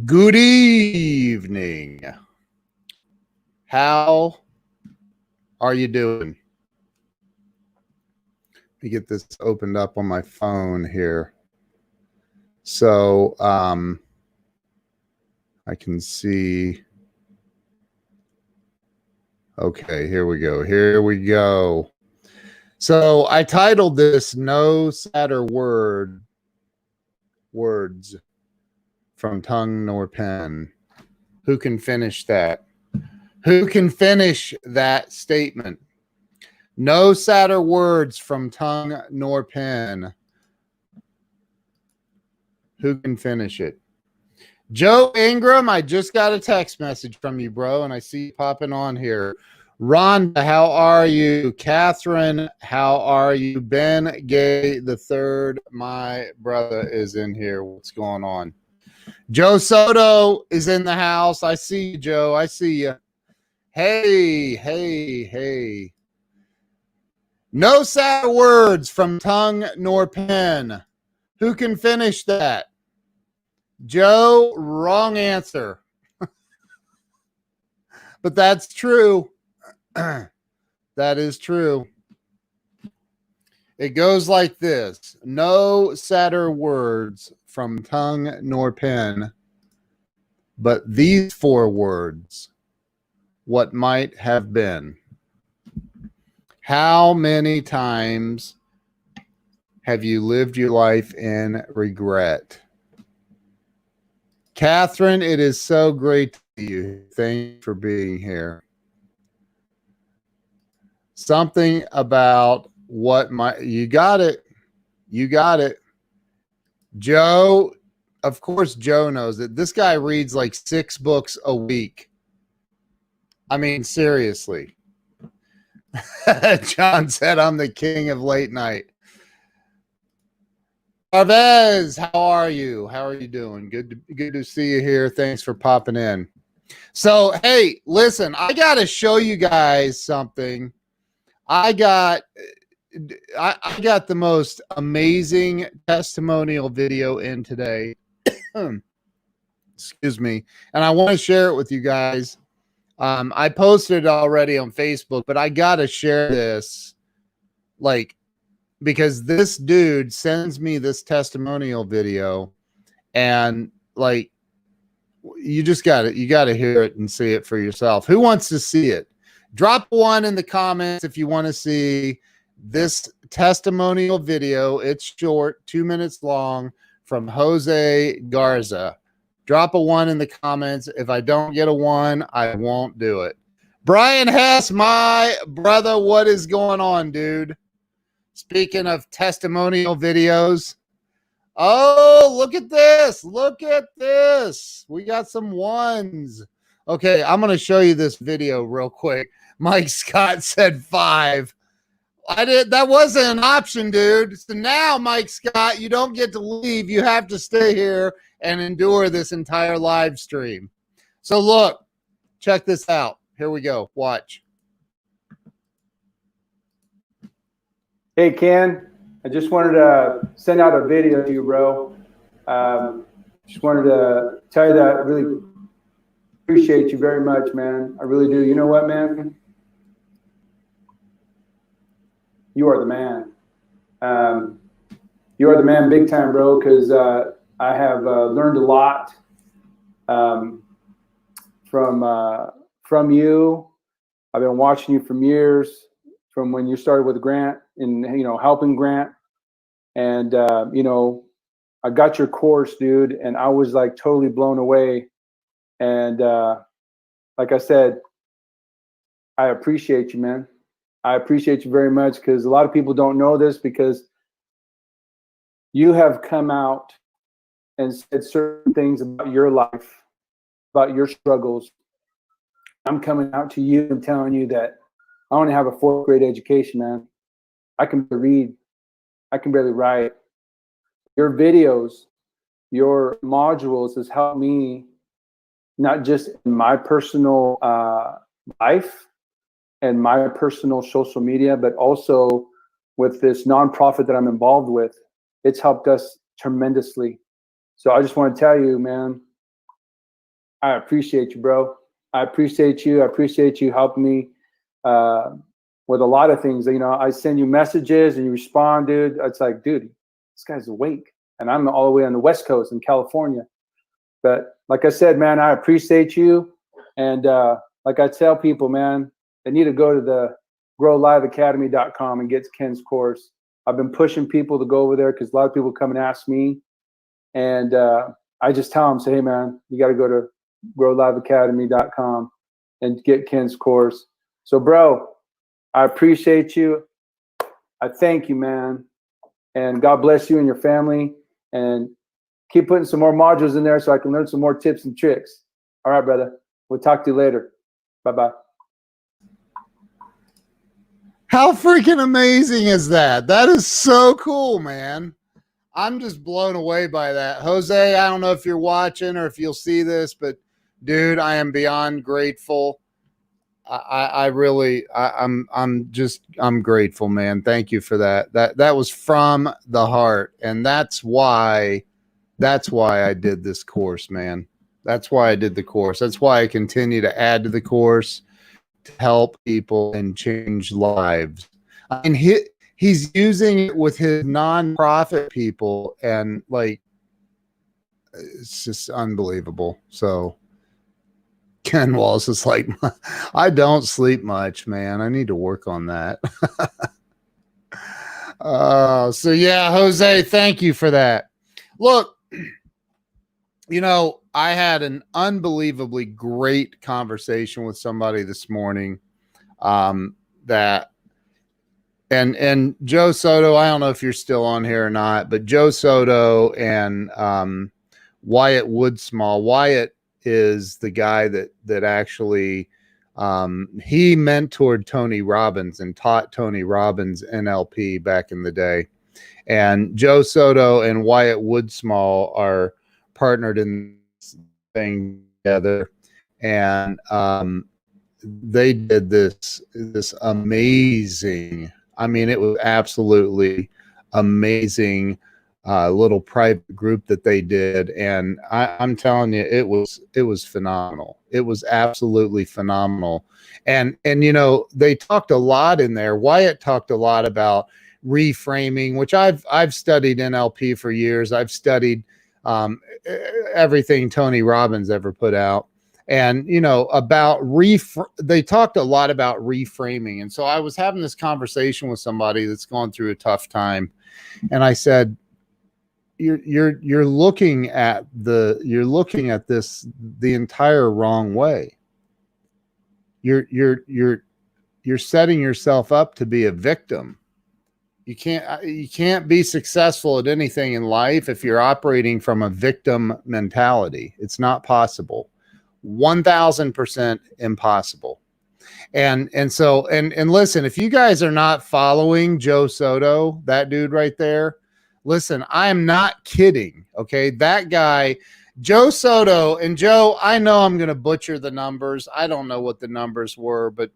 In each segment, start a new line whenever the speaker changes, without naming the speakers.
Good evening. How are you doing? Let me get this opened up on my phone here. So I can see. Okay, here we go. Here we go. So I titled this No Sadder Words from Tongue Nor Pen. Who can finish that? Who can finish that statement? No sadder words from tongue nor pen. Who can finish it? Joe Ingram, I just got a text message from you, bro, and I see you popping on here. Rhonda, how are you? Catherine, how are you? Ben Gay the third, my brother, is in here. What's going on? Joe Soto is in the house. I see you, Joe. I see you. Hey. No sad words from tongue nor pen. Who can finish that? Joe, wrong answer. But that's true. That is true. It goes like this. No sadder words from tongue nor pen, but these four words, what might have been. How many times have you lived your life in regret? Catherine, it is so great to see you. Thank you for being here. Something about what you got it. You got it. Joe, of course, Joe knows it. This guy reads like 6 books a week. I mean, seriously. John said, I'm the king of late night. Arvez, how are you? How are you doing? Good to see you here. Thanks for popping in. So, hey, listen, I got to show you guys something. I got the most amazing testimonial video in today. Excuse me. And I want to share it with you guys. I posted it already on Facebook, but I got to share this, because this dude sends me this testimonial video, and you got to hear it and see it for yourself. Who wants to see it? Drop one in the comments if you want to see this testimonial video. It's short, 2 minutes long, from Jose Garza. Drop a 1 in the comments. If I don't get a 1, I won't do it. Brian Hess, my brother, what is going on, dude? Speaking of testimonial videos. Oh, look at this. Look at this. We got some 1s. Okay, I'm going to show you this video real quick. Mike Scott said 5. That wasn't an option, dude. So now, Mike Scott, you don't get to leave. You have to stay here and endure this entire live stream. So look, check this out. Here we go. Watch.
Hey, Ken, I just wanted to send out a video to you, bro. Just wanted to tell you that I really appreciate you very much, man. I really do. You know what, man? You are the man. You are the man big time, bro, because I have learned a lot from you. I've been watching you for years, from when you started with Grant and, helping Grant. And, I got your course, dude, and I was like totally blown away. And like I said, I appreciate you, man. I appreciate you very much, because a lot of people don't know this, because you have come out and said certain things about your life, about your struggles. I'm coming out to you and telling you that I only have a 4th grade education, man. I can read. I can barely write. Your videos, your modules has helped me, not just in my personal life and my personal social media, but also with this nonprofit that I'm involved with. It's helped us tremendously. So I just want to tell you, man, I appreciate you, bro. I appreciate you. I appreciate you helping me with a lot of things. You know, I send you messages and you respond, dude. It's like, dude, this guy's awake. And I'm all the way on the West Coast in California. But like I said, man, I appreciate you. And like I tell people, man, they need to go to the growliveacademy.com and get Ken's course. I've been pushing people to go over there because a lot of people come and ask me. And I just tell them, say, hey, man, you got to go to growliveacademy.com and get Ken's course. So, bro, I appreciate you. I thank you, man. And God bless you and your family. And keep putting some more modules in there so I can learn some more tips and tricks. All right, brother. We'll talk to you later. Bye-bye.
How freaking amazing is that? That is so cool, man. I'm just blown away by that. Jose, I don't know if you're watching or if you'll see this, but dude, I am beyond grateful. I'm grateful, man. Thank you for that. That was from the heart. And that's why I did this course, man. That's why I did the course. That's why I continue to add to the course to help people and change lives. I mean, he's using it with his nonprofit people, and like, it's just unbelievable. So Ken Wallace is like, I don't sleep much, man. I need to work on that. So yeah, Jose, thank you for that. Look, you know, I had an unbelievably great conversation with somebody this morning. That and Joe Soto, I don't know if you're still on here or not, but Joe Soto and Wyatt Woodsmall. Wyatt is the guy that actually he mentored Tony Robbins and taught Tony Robbins NLP back in the day. And Joe Soto and Wyatt Woodsmall are partnered in this thing together, and they did this amazing, I mean, it was absolutely amazing little private group that they did, and I'm telling you, it was phenomenal. It was absolutely phenomenal. And you know, they talked a lot in there. Wyatt talked a lot about reframing, which I've studied NLP for years. I've studied everything Tony Robbins ever put out. And, you know, about they talked a lot about reframing. And so I was having this conversation with somebody that's going through a tough time. And I said, you're looking at this the entire wrong way. You're setting yourself up to be a victim. You can't be successful at anything in life if you're operating from a victim mentality. It's not possible. 1000% impossible. And so listen, if you guys are not following Joe Soto, that dude right there, listen, I am not kidding. Okay. That guy, Joe Soto, and Joe, I know I'm going to butcher the numbers. I don't know what the numbers were, but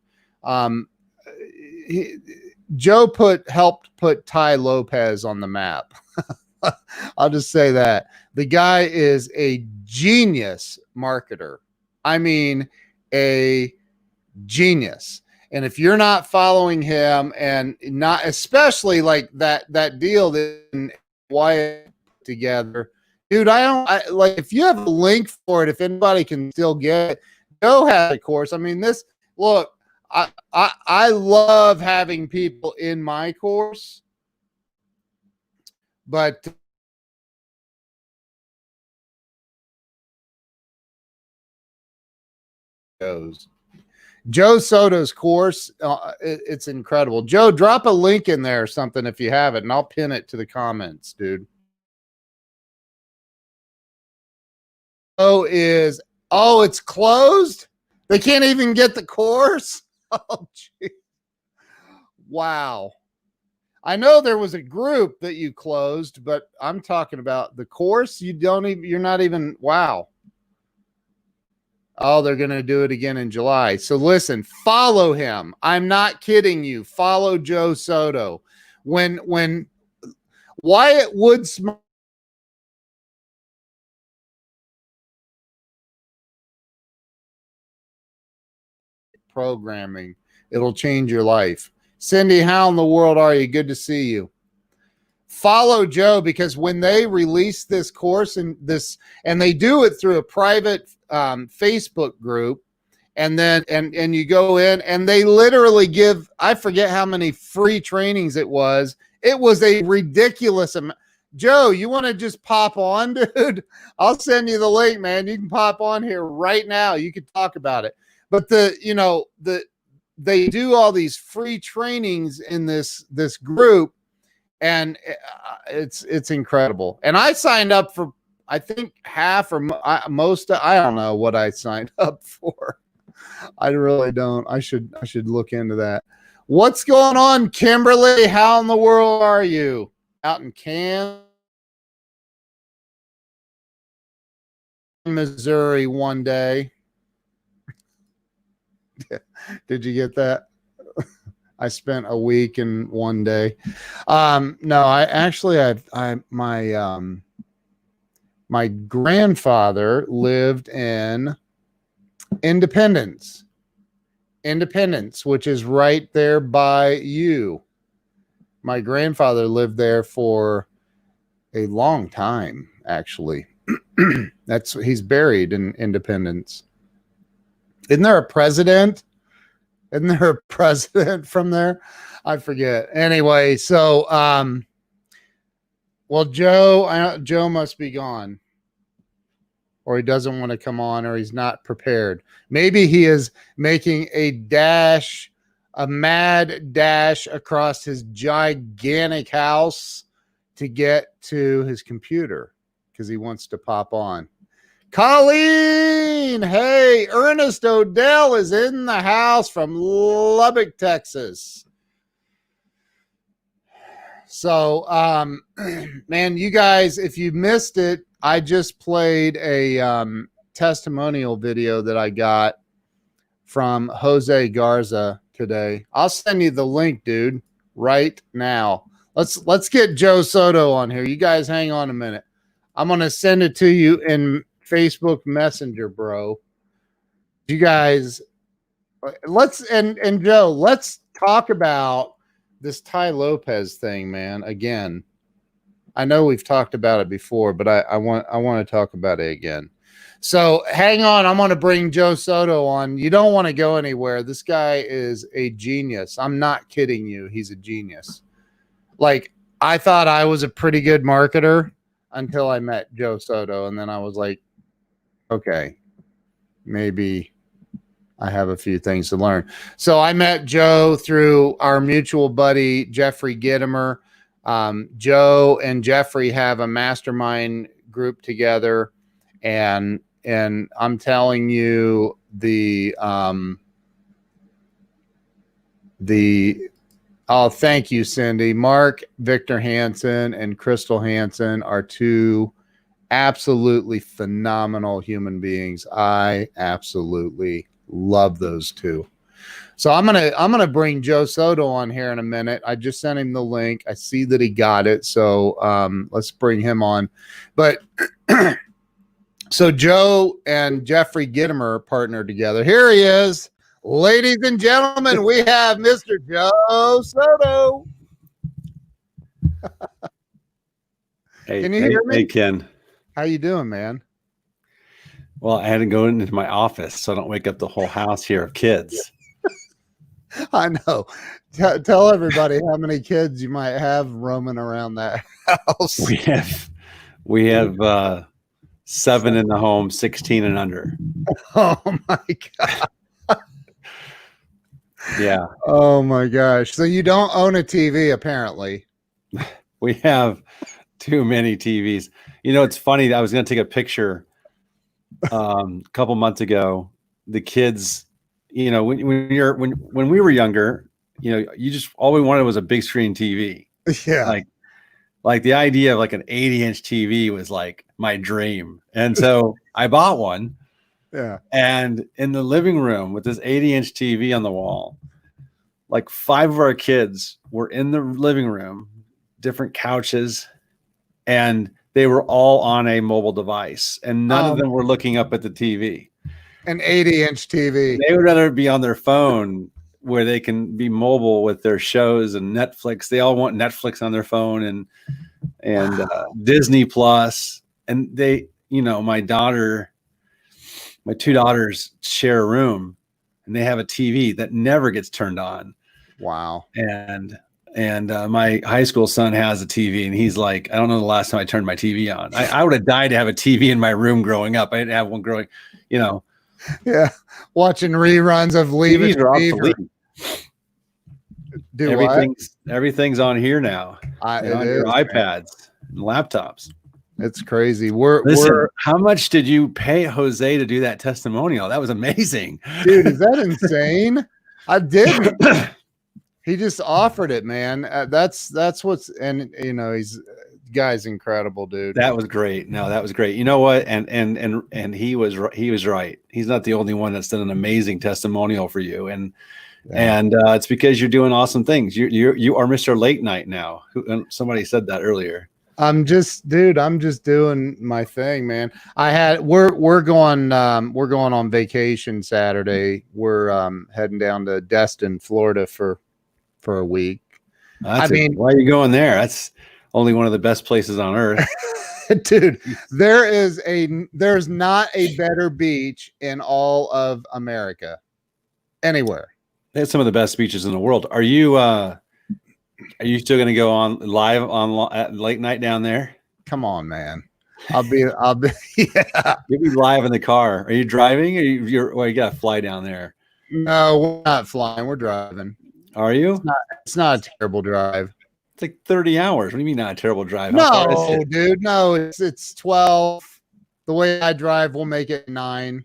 Joe helped put Ty Lopez on the map. I'll just say that. The guy is a genius marketer. I mean, a genius. And if you're not following him, and not especially like that deal that Wyatt put together, dude, I like, if you have a link for it, if anybody can still get it, go have a course. I mean, look, I love having people in my course, but Joe Soto's course, it's incredible. Joe, drop a link in there or something if you have it, and I'll pin it to the comments, dude. It's closed? They can't even get the course? Oh, geez. Wow. I know there was a group that you closed, but I'm talking about the course. You're not even, wow. Oh, they're going to do it again in July. So listen, follow him. I'm not kidding you. Follow Joe Soto. When Wyatt Woodsmall programming. It'll change your life. Cindy, how in the world are you? Good to see you. Follow Joe, because when they release this course and they do it through a private Facebook group, and then and you go in and they literally give, I forget how many free trainings it was. It was a ridiculous amount. Joe, you want to just pop on, dude? I'll send you the link, man. You can pop on here right now. You can talk about it. But they do all these free trainings in this group, and it's incredible. And I signed up for, I think, half or most. I don't know what I signed up for. I really don't. I should look into that. What's going on, Kimberly? How in the world are you? Out in Kansas, Missouri one day. Did you get that? I spent a week in one day. No, my grandfather lived in Independence, which is right there by you. My grandfather lived there for a long time, actually. He's buried in Independence. Isn't there a president? Isn't there a president from there? I forget. Anyway, so well, Joe must be gone, or he doesn't want to come on, or he's not prepared. Maybe he is making a mad dash across his gigantic house to get to his computer because he wants to pop on. Colleen, hey, Ernest Odell is in the house from Lubbock, Texas. So, man, you guys, if you missed it, I just played a testimonial video that I got from Jose Garza today. I'll send you the link, dude, right now. Let's get Joe Soto on here. You guys hang on a minute. I'm going to send it to you in Facebook Messenger, bro. You guys, and Joe, let's talk about this Tai Lopez thing, man. Again, I know we've talked about it before, but I want to talk about it again. So hang on, I'm going to bring Joe Soto on. You don't want to go anywhere. This guy is a genius. I'm not kidding you. He's a genius. Like, I thought I was a pretty good marketer until I met Joe Soto, and then I was like, okay, maybe I have a few things to learn. So I met Joe through our mutual buddy, Jeffrey Gittimer. Joe and Jeffrey have a mastermind group together, and I'm telling you, oh, thank you, Cindy. Mark Victor Hansen and Crystal Hansen are two absolutely phenomenal human beings. I absolutely love those two. So I'm gonna bring Joe Soto on here in a minute. I just sent him the link. I see that he got it. So let's bring him on. But so Joe and Jeffrey Gittimer partnered together. Here he is. Ladies and gentlemen, we have Mr. Joe Soto.
Hey,
can you hear me?
Hey, Ken.
How you doing, man?
Well, I had to go into my office so I don't wake up the whole house here of kids.
I know. Tell everybody how many kids you might have roaming around that house.
We have 7 in the home, 16 and under.
Oh my God.
Yeah.
Oh my gosh. So you don't own a TV, apparently.
We have too many TVs. You know, it's funny. I was going to take a picture a couple months ago. The kids, you know, when we were younger, you know, you just, all we wanted was a big screen TV.
Yeah.
Like the idea of like an 80-inch TV was like my dream. And so I bought one.
Yeah.
And in the living room with this 80-inch TV on the wall, like 5 of our kids were in the living room, different couches, and they were all on a mobile device, and none of them were looking up at the TV.
An 80-inch TV.
They would rather be on their phone where they can be mobile with their shows and Netflix. They all want Netflix on their phone and Disney Plus. And they, my two daughters share a room, and they have a TV that never gets turned on.
Wow.
And my high school son has a TV, and he's like, I don't know the last time I turned my TV on. I would have died to have a TV in my room growing up. I didn't have one growing,
Yeah, watching reruns of Leave It
TVs are
to Beaver.
obsolete.
Do
Everything's on here now.
what?
On your iPads and laptops.
It's crazy.
Listen, how much did you pay Jose to do that testimonial? That was amazing.
Dude, is that insane? I did. He just offered it, man. That's what's, and he's guy's incredible, dude.
That was great. No, that was great. You know what? And he was right. He's not the only one that's done an amazing testimonial for you. And it's because you're doing awesome things. You are Mr. Late Night now. Somebody said that earlier.
I'm just doing my thing, man. We're going on vacation Saturday. We're heading down to Destin, Florida for a week.
Why are you going there? That's only one of the best places on earth.
Dude, there's not a better beach in all of America. Anywhere.
They have some of the best beaches in the world. Are you still going to go on live at Late Night down there?
Come on, man. I'll be yeah.
You'll be live in the car. Are you driving, or you got to fly down there?
No, we're not flying. We're driving.
Are you?
It's not a terrible drive.
It's like 30 hours. What do you mean not a terrible drive?
No, dude. No, it's 12. The way I drive, we'll make it 9.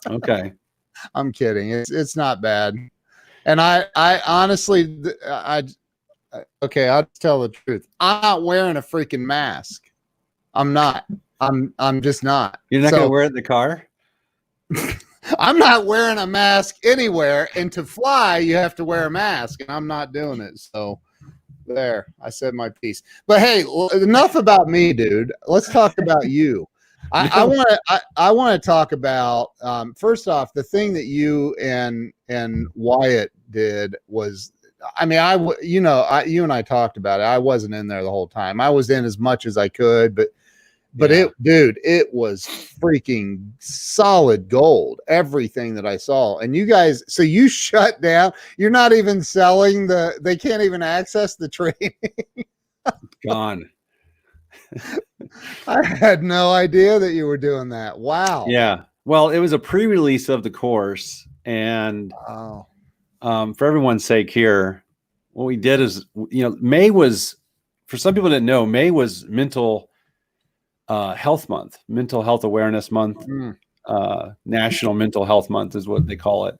Okay.
I'm kidding. It's not bad. And I honestly, okay, I'll tell the truth. I'm not wearing a freaking mask. I'm not. I'm just not.
You're not going to wear it in the car?
I'm not wearing a mask anywhere. And to fly, you have to wear a mask. And I'm not doing it. So there, I said my piece. But hey, enough about me, dude. Let's talk about you. I want to talk about first off, the thing that you and Wyatt did was, I mean, you and I talked about it. I wasn't in there the whole time. I was in as much as I could, but yeah. It was freaking solid gold. Everything that I saw, and you guys, so you shut down. You're not even selling they can't even access the training.
Gone.
I had no idea that you were doing that. Wow.
Yeah. Well, it was a pre-release of the course, and for everyone's sake here, what we did is, May was, for some people didn't know, May was mental health month, mental health awareness month, National Mental Health Month is what they call it.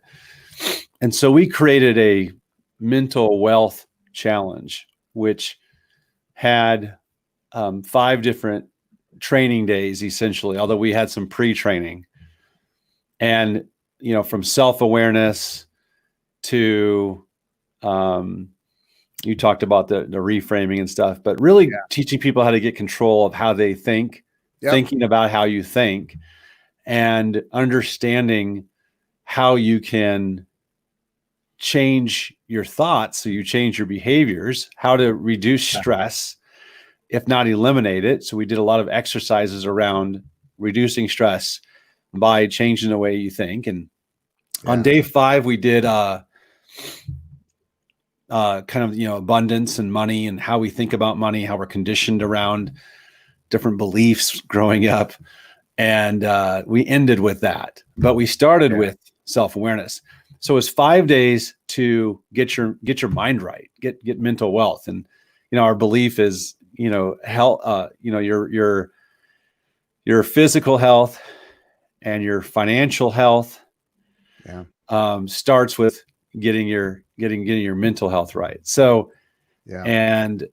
And so we created a mental wealth challenge, which had 5 different training days, essentially, although we had some pre-training. And, from self-awareness to, you talked about the reframing and stuff, but really teaching people how to get control of how they think, thinking about how you think, and understanding how you can change your thoughts so you change your behaviors, how to reduce stress, if not eliminate it. So we did a lot of exercises around reducing stress by changing the way you think. And on day 5, we did kind of, abundance and money and how we think about money, how we're conditioned around different beliefs growing up. And we ended with that, but we started with self-awareness. So it's 5 days to get your mind right, get mental wealth. And, our belief is, health, your physical health and your financial health starts with getting your mental health right. So, and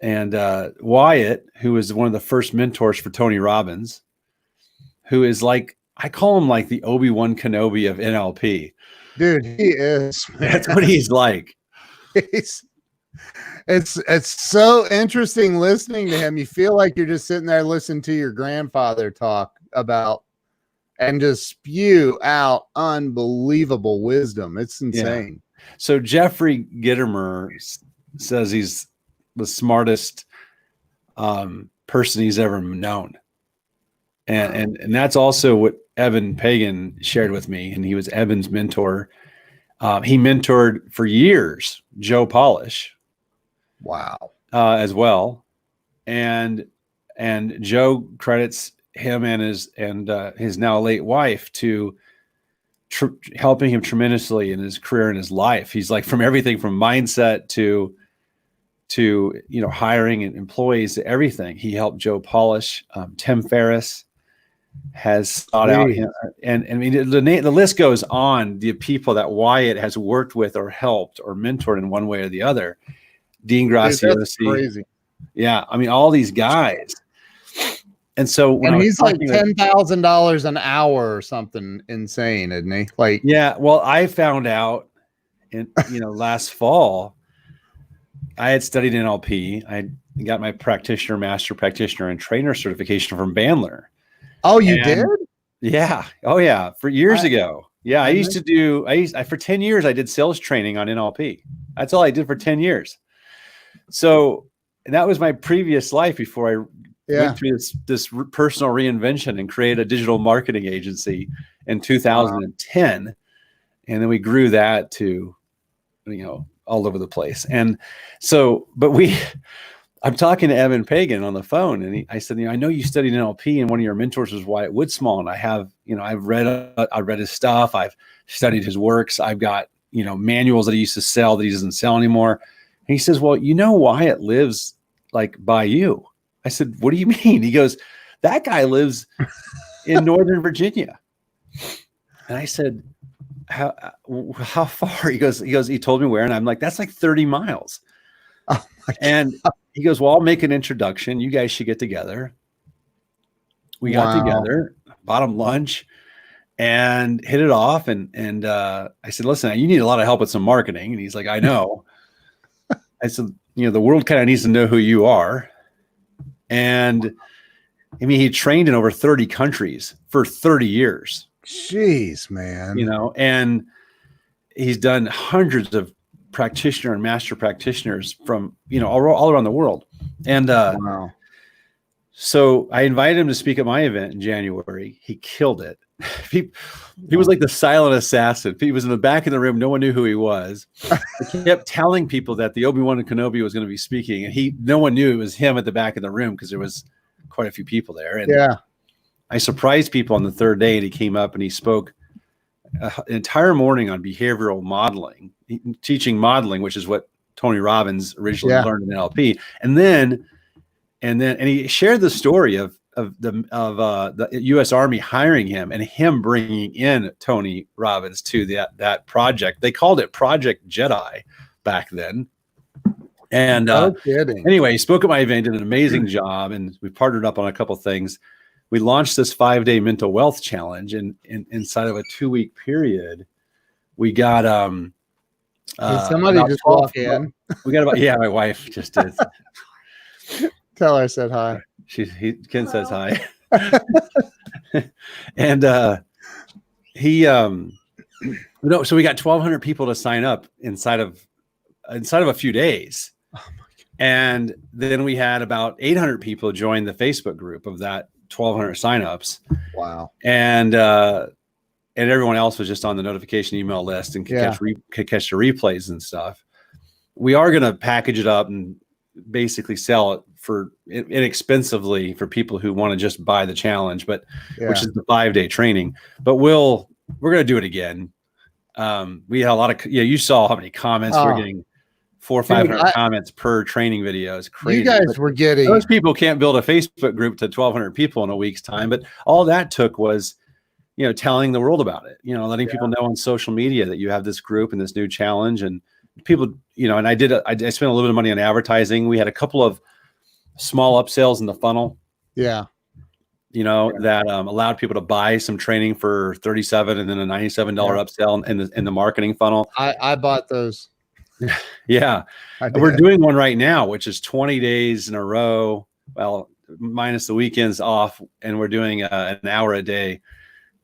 Wyatt, who is one of the first mentors for Tony Robbins, who is like, I call him like the Obi-Wan Kenobi of NLP.
Dude, he is. Man.
That's what he's like.
It's so interesting listening to him. You feel like you're just sitting there listening to your grandfather talk about and just spew out unbelievable wisdom. It's insane.
So Jeffrey Gitomer says he's the smartest person he's ever known. And that's also what Eben Pagan shared with me. And he was Eben's mentor. He mentored for years Joe Polish.
Wow.
As well. And Joe credits him and his now late wife to helping him tremendously in his career and his life. He's like, from everything from mindset to hiring and employees to everything. He helped Joe Polish. Tim Ferriss has sought out him, and I mean the list goes on. The people that Wyatt has worked with or helped or mentored in one way or the other. Dean Graziosi.
That's crazy.
Yeah, I mean all these guys. And so when
he's like $10,000 an hour or something insane, isn't he? Like,
yeah. Well, I found out in last fall. I had studied NLP. I got my master practitioner, and trainer certification from Bandler.
Oh, you did?
Yeah. Oh, yeah. For years ago. Yeah, I used to do. For 10 years I did sales training on NLP. That's all I did for 10 years. So, and that was my previous life before I went through this personal reinvention and created a digital marketing agency in 2010. And then we grew that to, all over the place. And so, I'm talking to Eben Pagan on the phone, and I said, I know you studied NLP, and one of your mentors was Wyatt Woodsmall. And I have, I've read his stuff. I've studied his works. I've got, manuals that he used to sell that he doesn't sell anymore. And he says, well, Wyatt lives like by you. I said, what do you mean? He goes, that guy lives in Northern Virginia. And I said, how far? He goes, he told me where. And I'm like, that's like 30 miles.
Oh my God.
And he goes, well, I'll make an introduction. You guys should get together. We got together, bought him lunch and hit it off. And I said, listen, you need a lot of help with some marketing. And he's like, I know. I said, the world kind of needs to know who you are. And I mean, he trained in over 30 countries for 30 years.
Jeez, man.
And he's done hundreds of practitioner and master practitioners from, all around the world. And
wow.
So I invited him to speak at my event in January. He killed it. He was like the silent assassin. He was in the back of the room. No one knew who he was. I kept telling people that the Obi-Wan Kenobi was going to be speaking, and no one knew it was him at the back of the room because there was quite a few people there. And I surprised people on the third day, and he came up and he spoke an entire morning on behavioral modeling, teaching modeling, which is what Tony Robbins originally learned in NLP. And he shared the story of the U.S. Army hiring him and him bringing in Tony Robbins to that project. They called it Project Jedi back then. And anyway, he spoke at my event, did an amazing job, and we partnered up on a couple things. We launched this 5-day mental wealth challenge, and inside of a 2-week period, we got
somebody just walk in.
We got about my wife just did.
Tell her I said hi.
Ken says hi. And so we got 1,200 people to sign up inside of a few days. Oh my God. And then we had about 800 people join the Facebook group of that 1,200 signups.
Wow.
And everyone else was just on the notification email list and could catch the replays and stuff. We are going to package it up and basically sell it for inexpensively for people who want to just buy the challenge, which is the 5-day training. But we're going to do it again. We had a lot of, you saw how many comments we're getting. 400 or 500 comments per training video. Is crazy.
You guys were getting,
those people can't build a Facebook group to 1,200 people in a week's time, but all that took was, telling the world about it, letting people know on social media that you have this group and this new challenge, and people, and I spent a little bit of money on advertising. We had a couple of small upsells in the funnel.
Yeah.
That allowed people to buy some training for $37 and then a $97 upsell in the marketing funnel.
I bought those.
Yeah. We're doing one right now, which is 20 days in a row. Well, minus the weekends off. And we're doing an hour a day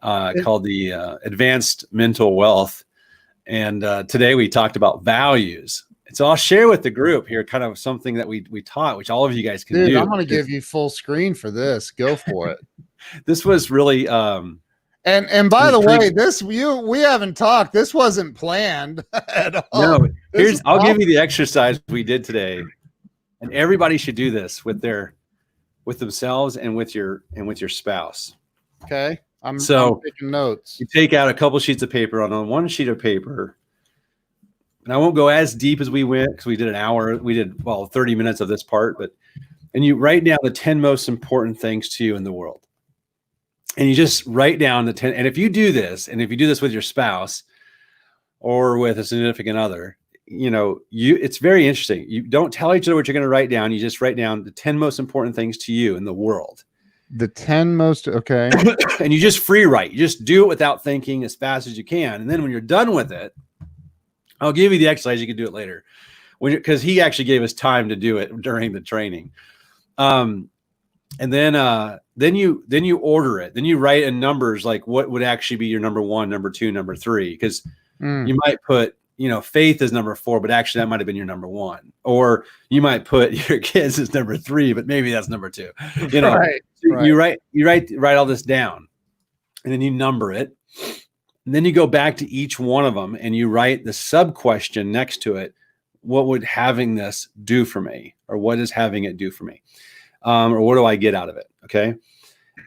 called the Advanced Mental Wealth. And today we talked about values. And so I'll share with the group here kind of something that we taught, which all of you guys can
Dude,
do.
I'm going to give you full screen for this. Go for it.
This was really
and by the way, we haven't talked. This wasn't planned at all.
No, I'll give you the exercise we did today, and everybody should do this with themselves and with your spouse.
Okay, I'm taking notes.
You take out a couple sheets of paper. On one sheet of paper, and I won't go as deep as we went because we did an hour. We did 30 minutes of this part, and you write down the 10 most important things to you in the world. And you just write down the 10. And if you do this, with your spouse or with a significant other, it's very interesting. You don't tell each other what you're going to write down. You just write down the 10 most important things to you in the world.
The 10 most, okay.
And you just free write. You just do it without thinking as fast as you can. And then when you're done with it, I'll give you the exercise. You can do it later. Because he actually gave us time to do it during the training. And then you order it. Then you write in numbers like what would actually be your number 1, number 2, number 3. Because you might put, faith as number 4, but actually that might have been your number 1. Or you might put your kids as number 3, but maybe that's number 2.
Right.
You write all this down, and then you number it. And then you go back to each one of them and you write the sub question next to it. What would having this do for me? Or what is having it do for me? Or what do I get out of it? Okay.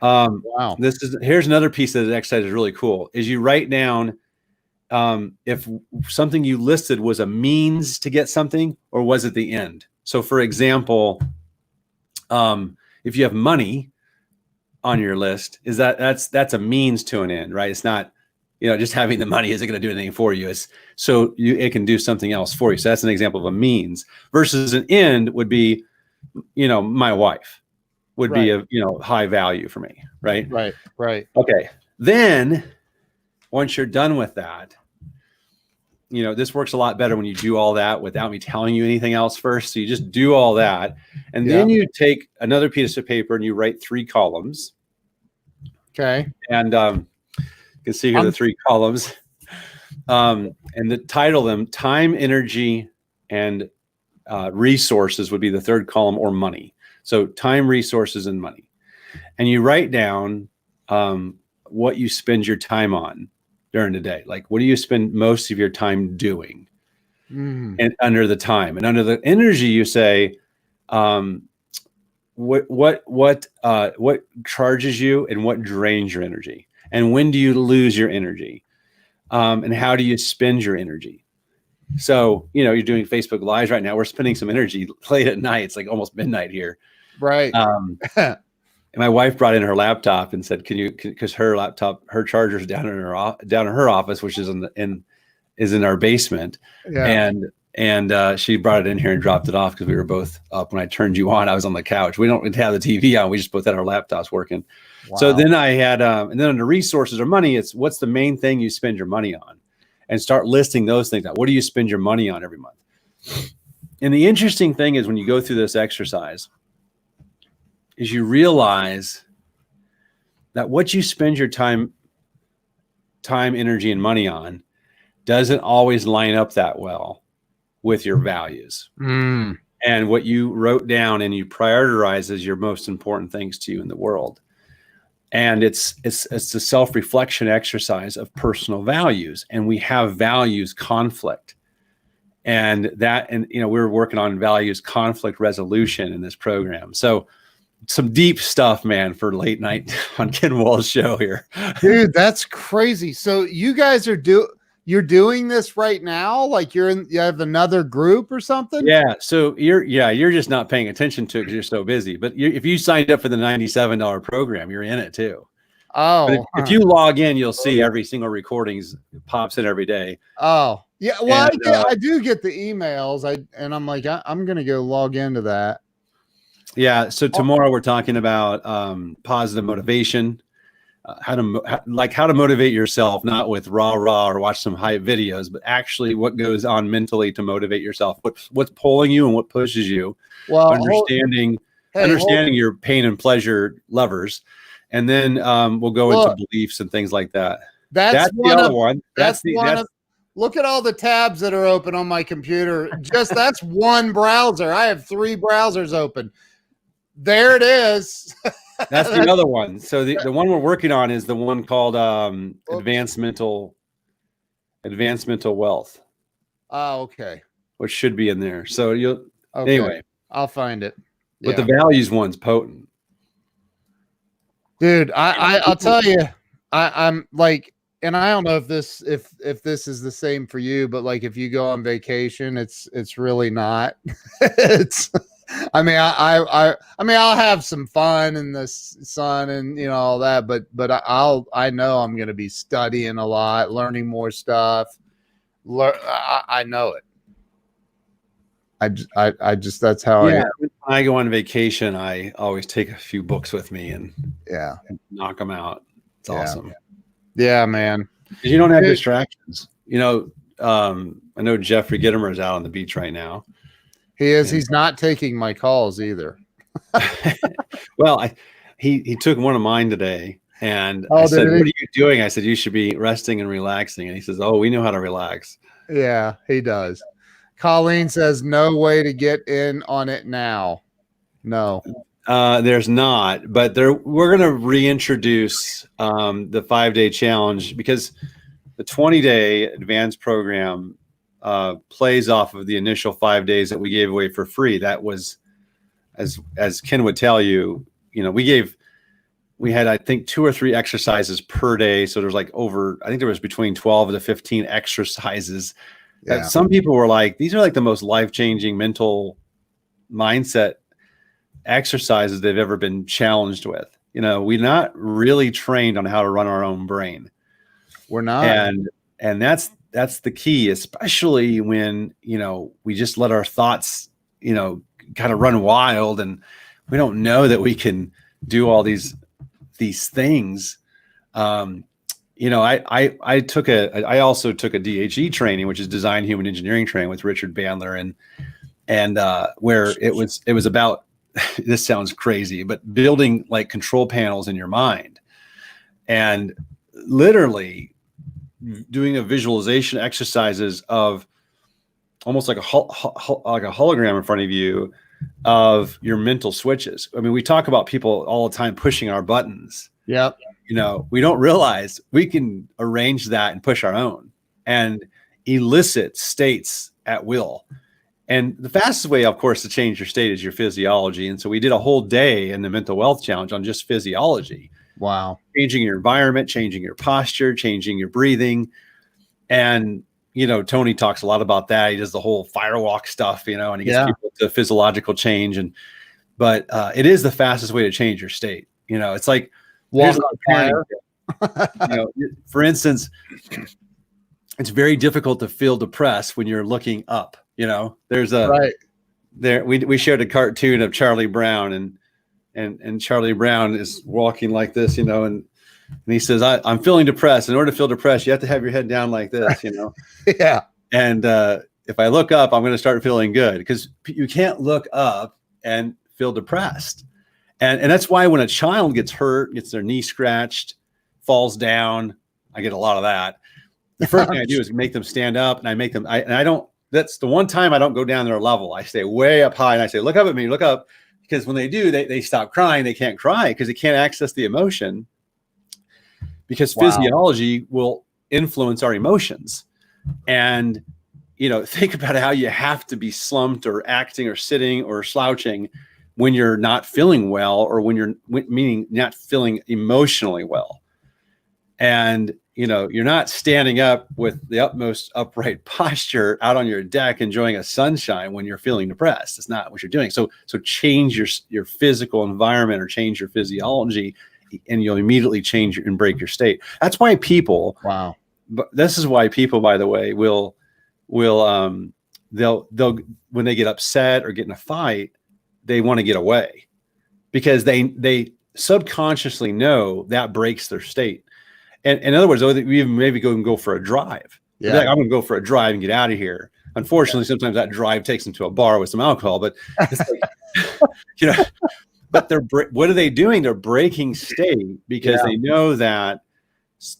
Wow.
Here's another piece of the exercise is really cool is you write down if something you listed was a means to get something or was it the end. So for example, if you have money on your list, that's a means to an end, right? It's not, just having the money isn't going to do anything for you. It can do something else for you. So that's an example of a means versus an end would be, my wife would be of, high value for me. Right.
Right.
Okay. Then once you're done with that, this works a lot better when you do all that without me telling you anything else first. So you just do all that. And then you take another piece of paper and you write 3 columns.
Okay.
And you can see here the 3 columns. And title them time, energy, and resources would be the 3rd column, or money. So time, resources, and money. And you write down what you spend your time on during the day. Like, what do you spend most of your time doing? And under the time and under the energy, you say, what charges you and what drains your energy, and when do you lose your energy, and how do you spend your energy? So, you're doing Facebook Lives right now. We're spending some energy late at night. It's like almost midnight here.
Right.
And my wife brought in her laptop and said, because her laptop, her charger's down in her office, which is in our basement. Yeah. And she brought it in here and dropped it off because we were both up. When I turned you on, I was on the couch. We don't have the TV on. We just both had our laptops working. Wow. So then I had, and then under resources or money, it's what's the main thing you spend your money on? And start listing those things out. What do you spend your money on every month? And the interesting thing is when you go through this exercise is you realize that what you spend your time, energy, and money on doesn't always line up that well with your values. And what you wrote down and you prioritize as your most important things to you in the world. And it's a self-reflection exercise of personal values, and we have values conflict, and we're working on values conflict resolution in this program. So some deep stuff, man, for late night on Ken Wall's show here.
Dude, that's crazy. So you guys are you're doing this right now? Like you have another group or something?
Yeah. So you're just not paying attention to it because you're so busy. But if you signed up for the $97 program, you're in it too.
Oh,
if you log in, you'll see every single recordings pops in every day.
Oh, yeah. Well, I do get the emails. I'm like, I'm going to go log into that.
Yeah. So tomorrow we're talking about positive motivation. How to motivate yourself, not with rah or watch some hype videos, but actually what goes on mentally to motivate yourself. What's pulling you and what pushes you. Well, understanding your pain and pleasure levers, and then we'll go
Look,
into beliefs and things like that.
That's
the
one
other
of,
one.
That's one of. Look at all the tabs that are open on my computer. Just that's one browser. I have 3 browsers open. There it is.
That's the other one. So the one we're working on is the one called advanced mental wealth.
Oh, okay.
Which should be in there. So you'll anyway.
I'll find it.
But the values one's potent.
Dude, I'll tell you, I'm like, and I don't know if this is the same for you, but like if you go on vacation, it's really not. It's I mean, I'll have some fun in the sun and all that, but I know I'm going to be studying a lot, learning more stuff. I know it. I just that's how I am.
When I go on vacation, I always take a few books with me and knock them out. It's awesome.
Yeah, man.
Because you don't have distractions. I know Jeffrey Gittimer is out on the beach right now.
He is. He's not taking my calls either.
Well, he took one of mine today, and I said, "What are you doing?" I said, "You should be resting and relaxing." And he says, "Oh, we know how to relax."
Yeah, he does. Colleen says, "No way to get in on it now." No,
there's not. But we're going to reintroduce the 5-day challenge, because the 20-day advanced program plays off of the initial 5 days that we gave away for free. That was, as Ken would tell you, we had, I think, 2 or 3 exercises per day. So there's I think there was between 12 to 15 exercises that some people were like, these are like the most life-changing mental mindset exercises they've ever been challenged with. We're not really trained on how to run our own brain.
We're not.
And that's the key, especially when, we just let our thoughts, kind of run wild, and we don't know that we can do all these things. I also took a DHE training, which is design human engineering training, with Richard Bandler, and where it was about, this sounds crazy, but building like control panels in your mind, and literally doing a visualization exercises of almost like a hologram in front of you of your mental switches. I mean, we talk about people all the time pushing our buttons.
Yep.
We don't realize we can arrange that and push our own and elicit states at will. And the fastest way, of course, to change your state is your physiology. And so we did a whole day in the Mental Wealth Challenge on just physiology.
Wow.
Changing your environment, changing your posture, changing your breathing. And, Tony talks a lot about that. He does the whole firewalk stuff, and he gets people to physiological change. But it is the fastest way to change your state. It's like,
walk on fire.
For instance, it's very difficult to feel depressed when you're looking up. There's we shared a cartoon of Charlie Brown, and Charlie Brown is walking like this, and he says, I'm feeling depressed. In order to feel depressed, you have to have your head down like this,
Yeah.
And if I look up, I'm going to start feeling good, because you can't look up and feel depressed. And that's why when a child gets hurt, gets their knee scratched, falls down, I get a lot of that. The first thing I do is make them stand up, and I make them, that's the one time I don't go down their level. I stay way up high, and I say, look up at me, look up. Because when they do, they stop crying. They can't cry because they can't access the emotion, because physiology will influence our emotions. And, think about how you have to be slumped or acting or sitting or slouching when you're not feeling well, or when you're meaning not feeling emotionally well. And, you're not standing up with the utmost upright posture out on your deck enjoying a sunshine when you're feeling depressed. It's not what you're doing. So change your physical environment, or change your physiology, and you'll immediately change and break your state. That's why people, but this is why people, by the way, they'll when they get upset or get in a fight, they want to get away, because they subconsciously know that breaks their state. And in other words, we even maybe go for a drive. Yeah. Like, I'm going to go for a drive and get out of here. Unfortunately, sometimes that drive takes them to a bar with some alcohol, but it's like, but what are they doing? They're breaking state because they know that,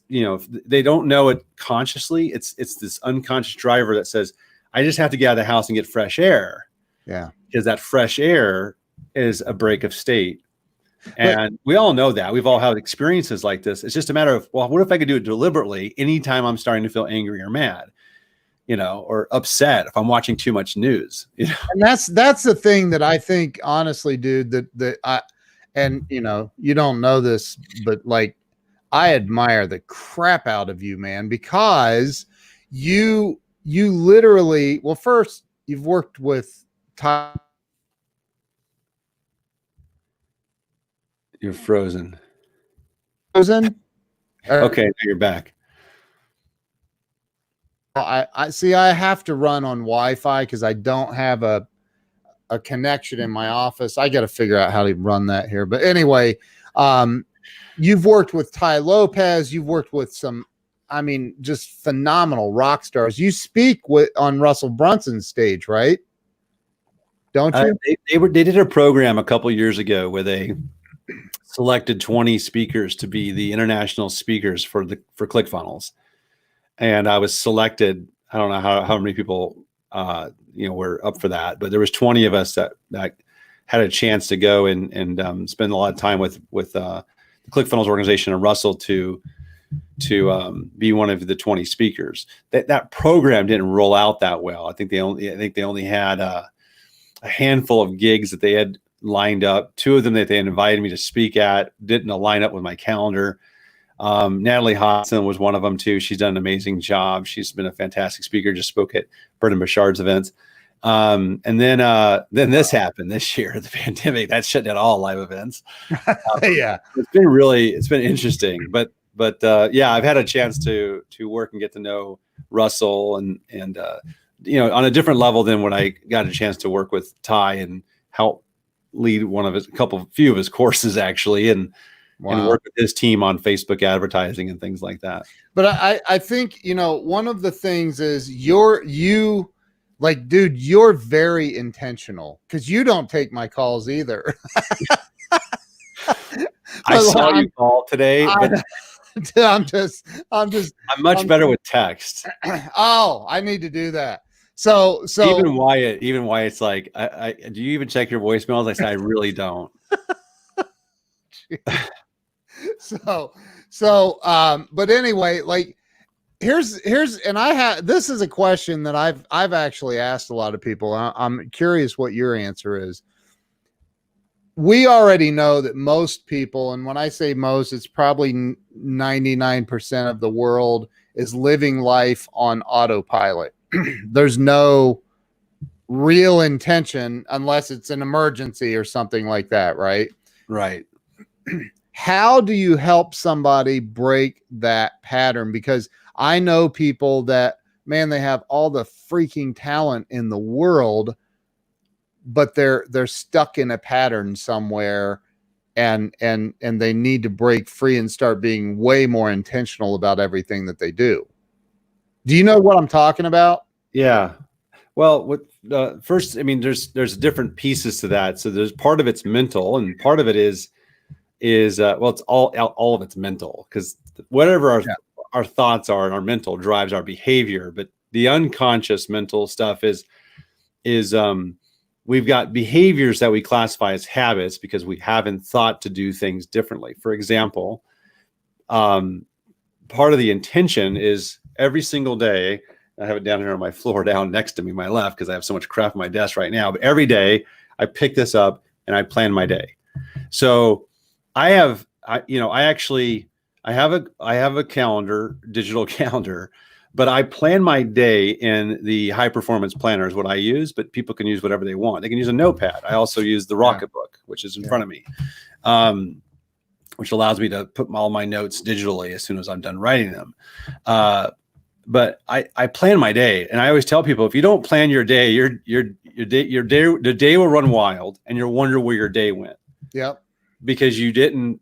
they don't know it consciously. It's this unconscious driver that says, I just have to get out of the house and get fresh air.
Yeah.
Because that fresh air is a break of state. And we all know that. We've all had experiences like this. It's just a matter of, well, what if I could do it deliberately anytime I'm starting to feel angry or mad, or upset if I'm watching too much news.
And that's the thing that I think, honestly, dude, you don't know this, but like, I admire the crap out of you, man, because you literally, well, first you've worked with Ty.
You're frozen.
Okay,
now you're back.
I see. I have to run on Wi-Fi because I don't have a connection in my office. I got to figure out how to run that here. But anyway, you've worked with Ty Lopez. You've worked with some, just phenomenal rock stars. You speak on Russell Brunson's stage, right? Don't you?
They did a program a couple years ago where they selected 20 speakers to be the international speakers for ClickFunnels, and I was selected. I don't know how many people were up for that, but there was 20 of us that had a chance to go and spend a lot of time with the ClickFunnels organization and Russell to be one of the 20 speakers. That program didn't roll out that well. I think they only had a handful of gigs that they had lined up. 2 of them that they invited me to speak at didn't line up with my calendar. Natalie Hodson was one of them too. She's done an amazing job. She's been a fantastic speaker. Just spoke at Brendan Bouchard's events. And then this happened this year, the pandemic that shut down all live events.
Yeah,
it's been interesting, but I've had a chance to work and get to know Russell and on a different level than when I got a chance to work with Ty and help lead few of his courses actually, and work with his team on Facebook advertising and things like that.
But I think, one of the things is you dude, you're very intentional because you don't take my calls either.
I saw you call today, but
I'm
much better with text.
Oh, I need to do that. So
even Wyatt's like, I do you even check your voicemails? I said, I really don't.
But anyway, like here's and this is a question that I've actually asked a lot of people. I'm curious what your answer is. We already know that most people, and when I say most, it's probably 99% of the world is living life on autopilot. There's no real intention unless it's an emergency or something like that, right?
Right.
How do you help somebody break that pattern? Because I know people that, man, they have all the freaking talent in the world, but they're stuck in a pattern somewhere, and they need to break free and start being way more intentional about everything that they do. Do you know what I'm talking about?
Yeah. Well, first, there's different pieces to that. So there's part of it's mental, and part of it is it's all of it's mental, because whatever our thoughts are and our mental drives our behavior. But the unconscious mental stuff is we've got behaviors that we classify as habits because we haven't thought to do things differently. For example, part of the intention is every single day. I have it down here on my floor down next to me, my left, because I have so much crap on my desk right now. But every day I pick this up and I plan my day. So I have a calendar, digital calendar, but I plan my day in the High Performance Planner is what I use, but people can use whatever they want. They can use a notepad. I also use the Rocketbook, which is in front of me, which allows me to put all my notes digitally as soon as I'm done writing them. But I plan my day, and I always tell people, if you don't plan your day, the day will run wild, and you'll wonder where your day went.
Yep.
Because you didn't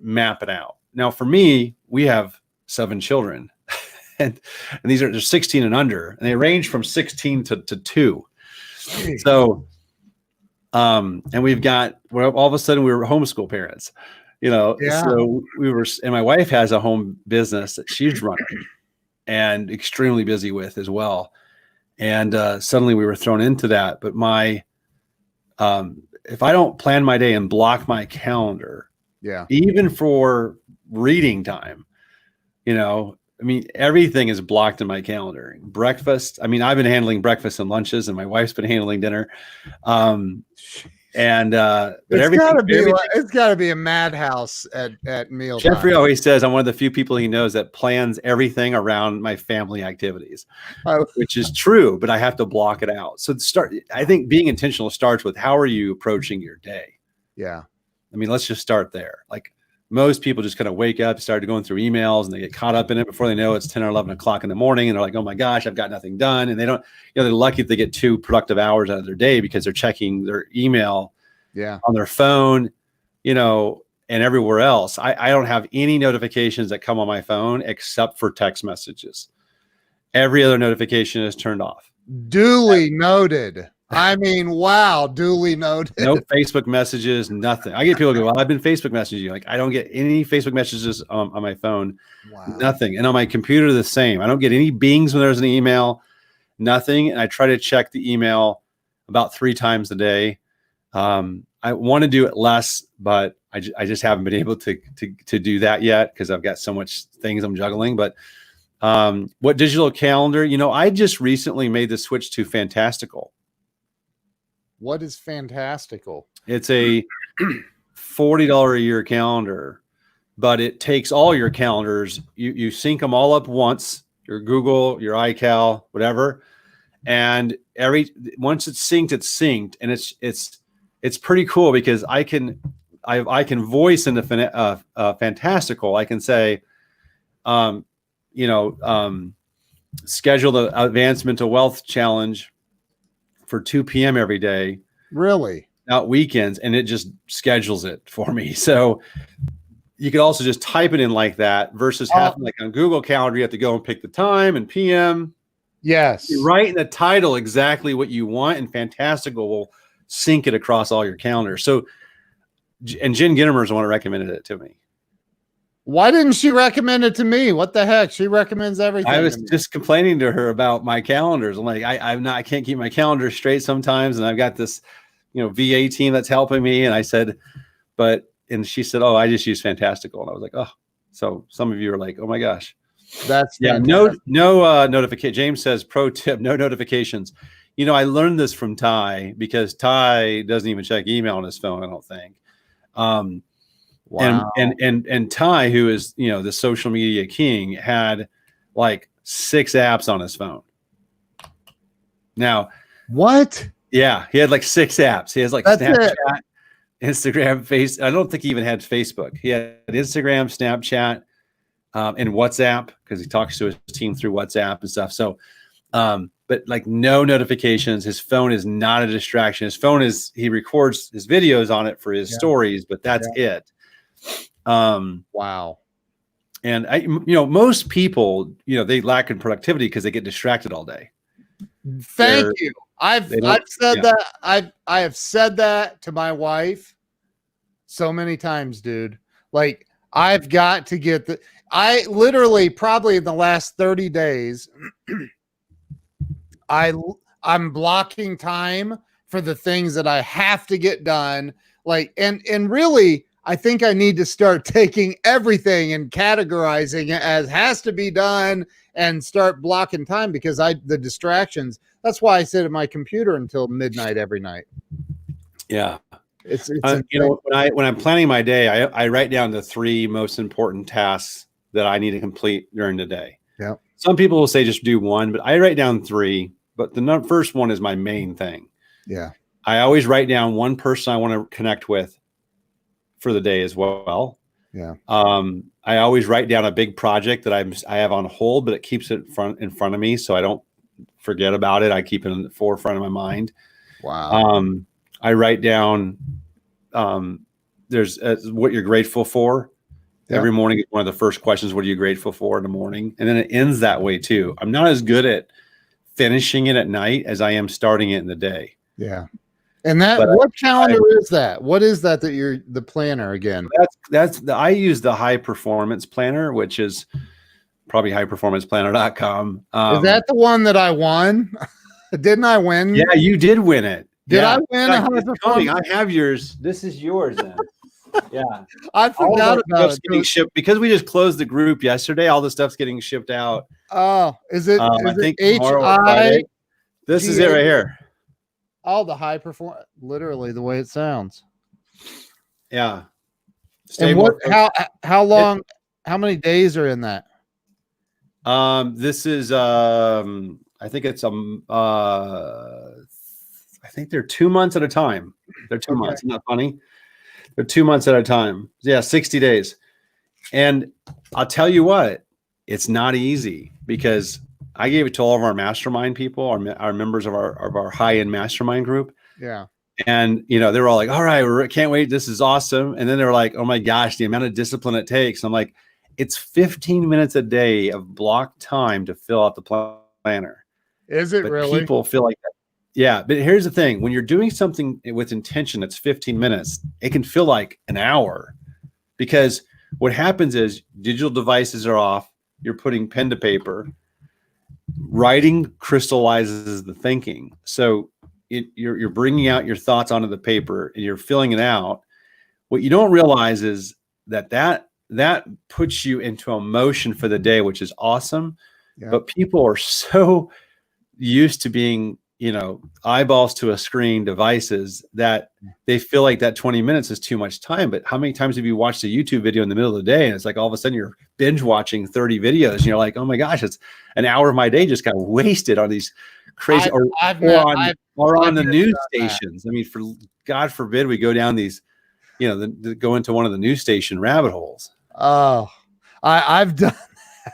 map it out. Now, for me, we have 7 children, and they're 16 and under, and they range from 16 to 2. So And all of a sudden we were homeschool parents,
Yeah.
so and my wife has a home business that she's running and extremely busy with as well. And suddenly we were thrown into that. But if I don't plan my day and block my calendar,
Yeah.
even for reading time, everything is blocked in my calendar. Breakfast. I've been handling breakfast and lunches, and my wife's been handling dinner. But
It's gotta be a madhouse at meal time.
Jeffrey always says I'm one of the few people he knows that plans everything around my family activities, which is true, but I have to block it out. So I think being intentional starts with how are you approaching your day?
Yeah.
Let's just start there. Like most people just kind of wake up, start going through emails, and they get caught up in it before they know it's 10 or 11 o'clock in the morning. And they're like, oh my gosh, I've got nothing done. And they don't, they're lucky if they get 2 productive hours out of their day because they're checking their email on their phone, and everywhere else. I don't have any notifications that come on my phone except for text messages. Every other notification is turned off.
Duly noted. Wow, duly noted.
No Facebook messages, nothing. I get people go, well, I've been Facebook messaging you. Like, I don't get any Facebook messages on my phone.
Wow.
Nothing. And on my computer, the same. I don't get any bings when there's an email, nothing. And I try to check the email about 3 times a day. I want to do it less, but I just haven't been able to do that yet because I've got so much things I'm juggling. But what digital calendar? I just recently made the switch to Fantastical.
What is Fantastical?
It's a $40 a year calendar, but it takes all your calendars. You sync them all up once, your Google, your iCal, whatever. And once it's synced, and it's pretty cool because I can voice into Fantastical. I can say, schedule the Advanced Mental Wealth Challenge for 2 p.m. every day.
Really?
Out weekends, and it just schedules it for me. So you could also just type it in like that versus having like on Google Calendar, you have to go and pick the time and PM.
Yes.
You write in the title exactly what you want, and Fantastical will sync it across all your calendars. So, and Jen Ginnemer's the one who recommended it to me.
Why didn't she recommend it to me? What the heck? She recommends everything.
I was just complaining to her about my calendars. I'm like, I can't keep my calendar straight sometimes. And I've got this, VA team that's helping me. And I said, and she said, oh, I just use Fantastical. And I was like, oh, so some of you are like, oh my gosh.
That's
no notification. James says, pro tip, no notifications. I learned this from Ty because Ty doesn't even check email on his phone, I don't think.
Wow.
And Ty, who is, the social media king, had like 6 apps on his phone. Now,
what?
Yeah, he had like 6 apps. He has like
That's
Snapchat,
it.
Instagram, I don't think he even had Facebook. He had Instagram, Snapchat, and WhatsApp because he talks to his team through WhatsApp and stuff. So, but like no notifications. His phone is not a distraction. His phone he records his videos on it for his stories, but that's it.
Wow.
And most people, they lack in productivity because they get distracted all day.
Thank you. I've said that. I have said that to my wife so many times, dude. Like, I've got to get I literally probably in the last 30 days, I'm blocking time for the things that I have to get done. Like, and really, I think I need to start taking everything and categorizing it as has to be done and start blocking time because the distractions. That's why I sit at my computer until midnight every night.
Yeah.
It's
when I'm planning my day, I write down the 3 most important tasks that I need to complete during the day.
Yeah.
Some people will say just do 1, but I write down 3. But the first one is my main thing.
Yeah.
I always write down one person I want to connect with for the day as well.
Yeah.
I always write down a big project that I have on hold, but it keeps it in front of me, so I don't forget about it. I keep it in the forefront of my mind.
Wow.
I write down there's what you're grateful for. Yeah. Every morning is one of the first questions. What are you grateful for in the morning? And then it ends that way too. I'm not as good at finishing it at night as I am starting it in the day.
Yeah. And that
But
what calendar is that? What is that you're the planner again?
I use the high performance planner, which is probably highperformanceplanner.com.
Is that the one that I won? Didn't I win?
Yeah, you did win it.
Did
Yeah.
I win a high
It's coming.
performance?
I have yours. This is yours then. Yeah.
I
All of
forgot
our
about
stuff's
it.
getting shipped because we just closed the group yesterday. All the stuff's getting shipped out.
Oh, is it?
I
Is
think
it
tomorrow or
HI?
Friday. This is it right here.
Oh, the high perform. Literally the way it sounds.
Yeah.
And what? How long? How many days are in that?
This is I think it's I think they're 2 months at a time. They're 2 months. Isn't that funny? They're 2 months at a time. Yeah, 60 days. And I'll tell you what, it's not easy because I gave it to all of our mastermind people, our members of our high-end mastermind group.
Yeah.
And they were all like, all right, can't wait. This is awesome. And then they were like, oh my gosh, the amount of discipline it takes. I'm like, it's 15 minutes a day of block time to fill out the planner.
Is it
But
really?
people feel like that. Yeah. But here's the thing. When you're doing something with intention, that's 15 minutes, it can feel like an hour because what happens is digital devices are off. You're putting pen to paper. Writing crystallizes the thinking. So you're bringing out your thoughts onto the paper and you're filling it out. What you don't realize is that puts you into a motion for the day, which is awesome.
Yeah.
But people are so used to being, eyeballs to a screen devices that they feel like that 20 minutes is too much time. But how many times have you watched a YouTube video in the middle of the day and it's like all of a sudden you're binge watching 30 videos and you're like, oh my gosh, it's an hour of my day just got wasted on these crazy or on the news stations. That. I mean, for God forbid we go down these, go into one of the news station rabbit holes.
Oh, I've done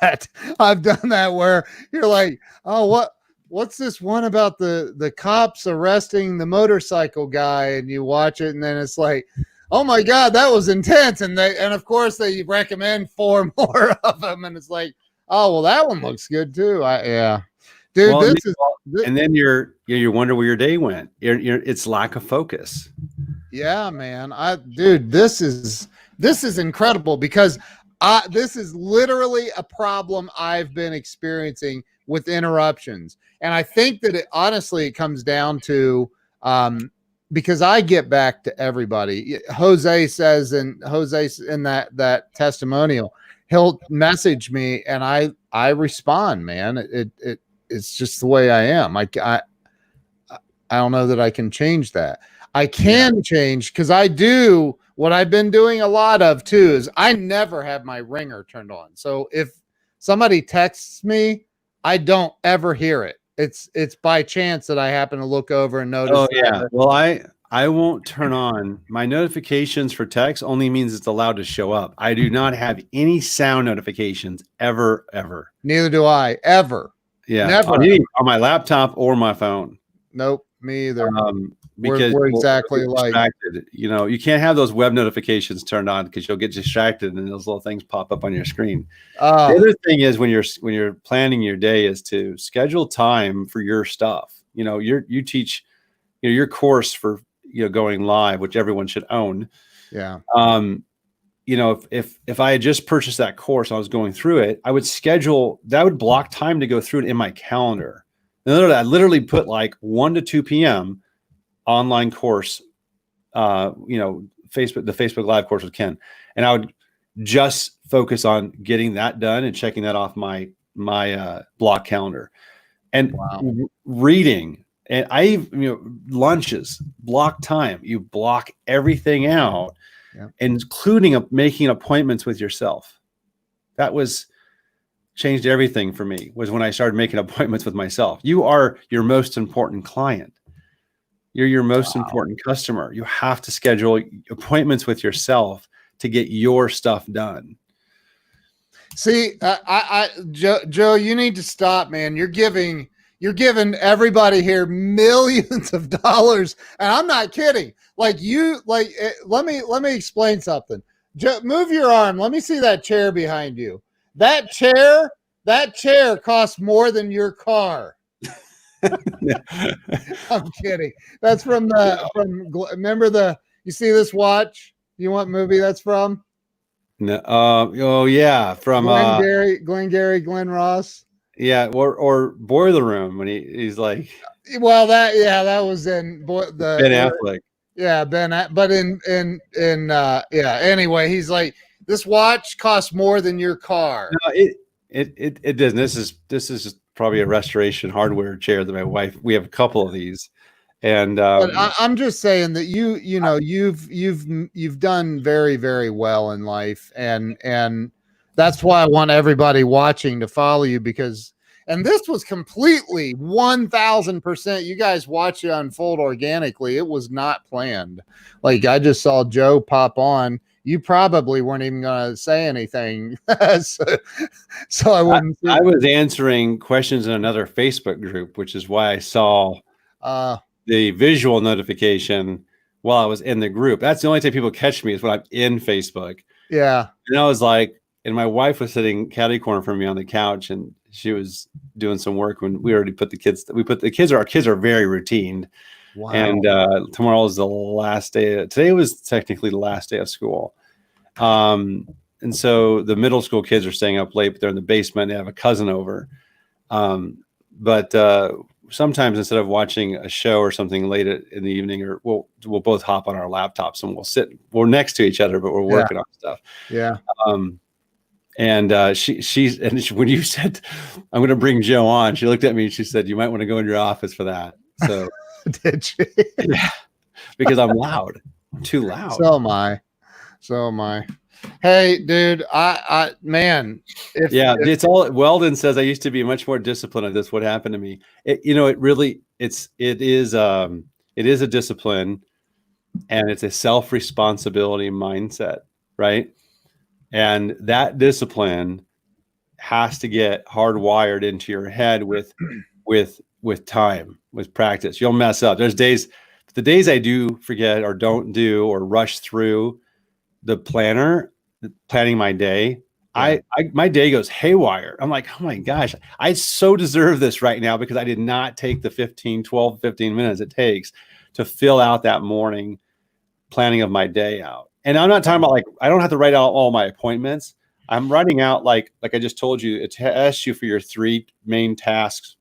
that. I've done that where you're like, oh, what's this one about the cops arresting the motorcycle guy, and you watch it and then it's like, oh my God, that was intense. And of course they recommend 4 more of them. And it's like, oh, well, that one looks good too. Yeah, dude,
well, and then you wonder where your day went. It's lack of focus.
Yeah, man. Dude, this is incredible because this is literally a problem I've been experiencing with interruptions. And I think that it comes down to because I get back to everybody. Jose says in that testimonial, he'll message me and I respond, man. It's just the way I am. I don't know that I can change that. I can change because I do what I've been doing a lot of too is I never have my ringer turned on. So if somebody texts me, I don't ever hear it. It's by chance that I happen to look over and notice.
Oh yeah. Well, I won't turn on my notifications for text. Only means it's allowed to show up. I do not have any sound notifications ever.
Neither do I ever.
Yeah.
Never.
On my laptop or my phone.
Nope. Me either.
Because
we're exactly alike.
You can't have those web notifications turned on because you'll get distracted and those little things pop up on your screen. The other thing is when you're planning your day is to schedule time for your stuff. You teach your course for going live, which everyone should own.
Yeah.
If I had just purchased that course, I was going through it, I would block time to go through it in my calendar. I literally put like 1 to 2 p.m. online course, the Facebook Live course with Ken. And I would just focus on getting that done and checking that off my block calendar and reading. And lunches, block time, you block everything out, including making appointments with yourself. That changed everything for me was when I started making appointments with myself. You are your most important client. You're your most important customer. You have to schedule appointments with yourself to get your stuff done.
See, Joe, you need to stop, man. You're giving everybody here millions of dollars, and I'm not kidding. Let me explain something. Joe, move your arm. Let me see that chair behind you. That chair costs more than your car. I'm kidding. That's from remember you see this watch? You want movie that's from?
No, oh yeah, from
Glenn Ross.
yeah, or Boiler Room when he's like
Well, that was in
Ben Affleck.
Yeah, but yeah. Anyway, he's like, this watch costs more than your car.
No, it doesn't. This is just probably a restoration hardware chair that my wife. We have a couple of these, and
but I'm just saying that you've done very, very well in life, and that's why I want everybody watching to follow you, because. And this was completely 1000%. You guys watch it unfold organically. It was not planned. Like, I just saw Joe pop on. You probably weren't even going to say anything. so I wouldn't.
I was answering questions in another Facebook group, which is why I saw the visual notification while I was in the group. That's the only time people catch me is when I'm in Facebook.
Yeah.
And I was like, and my wife was sitting catty corner from me on the couch, and she was doing some work when we already put the kids. Our kids are very routine. Wow. And tomorrow is the last day. Today was technically the last day of school. And so the middle school kids are staying up late, but they're in the basement. They have a cousin over. But sometimes instead of watching a show or something late in the evening, or we'll both hop on our laptops and we're next to each other, but we're working on stuff.
Yeah.
And when you said, I'm going to bring Joe on, she looked at me and she said, you might want to go in your office for that. So
did she?
Yeah, because I'm loud. I'm too loud.
So am I. Hey, dude, man.
It's all Weldon says. I used to be much more disciplined at this. What happened to me? It is a discipline, and it's a self-responsibility mindset, right? And that discipline has to get hardwired into your head with time, with practice. You'll mess up. The days I do forget or don't do or rush through the planning my day. Yeah. My day goes haywire. I'm like, oh my gosh, I so deserve this right now because I did not take the 15 minutes it takes to fill out that morning planning of my day out. And I'm not talking about like, I don't have to write out all my appointments. I'm writing out like I just told you, it asks you for your 3 main tasks.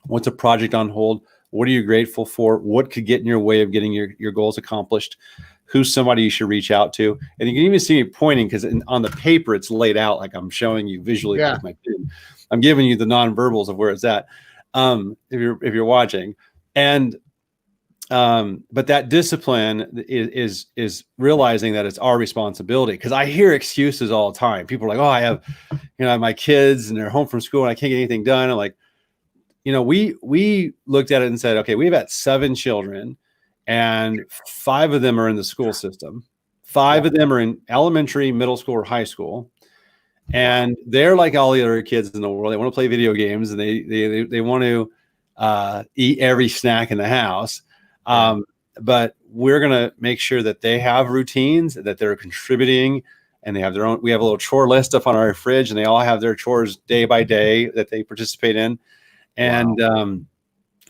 What's a project on hold? What are you grateful for? What could get in your way of getting your goals accomplished? Who's somebody you should reach out to? And you can even see me pointing because on the paper, it's laid out like I'm showing you visually with my pen. I'm giving you the nonverbals of where it's at. If you're watching. And but that discipline is realizing that it's our responsibility, because I hear excuses all the time. People are like, oh, I have, my kids and they're home from school and I can't get anything done. I'm like, we looked at it and said, okay, we've got 7 children and 5 of them are in the school system. 5 of them are in elementary, middle school, or high school. And they're like all the other kids in the world. They want to play video games and they want to eat every snack in the house. But we're going to make sure that they have routines, that they're contributing, and they have their own. We have a little chore list up on our fridge, and they all have their chores day by day that they participate in. And